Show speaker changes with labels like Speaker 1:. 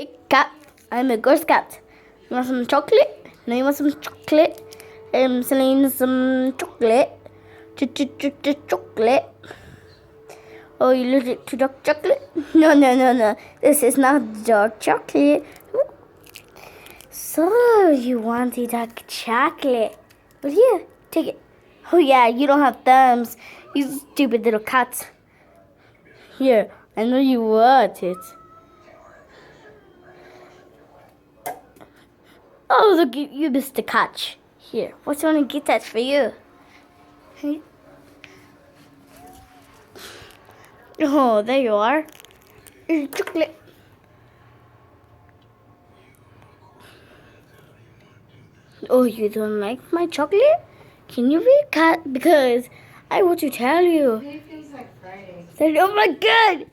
Speaker 1: Hey, cat. I'm a Girl Scout. You want some chocolate? No, you want some chocolate? I'm selling some chocolate. Chocolate. Oh, you allergic to dark chocolate? No, no, no, no. This is not dark chocolate. So, you wanted dark chocolate. But here, take it. Oh, yeah, you don't have thumbs. You stupid little cat. Here, I know you want it. Oh, look, you missed the catch. Here, what's you want to get that for you? Hey. Oh, there you are. Here's chocolate. Oh, you don't like my chocolate? Can you be a cat? Because I want to tell you.
Speaker 2: It feels like Friday.
Speaker 1: Oh my God!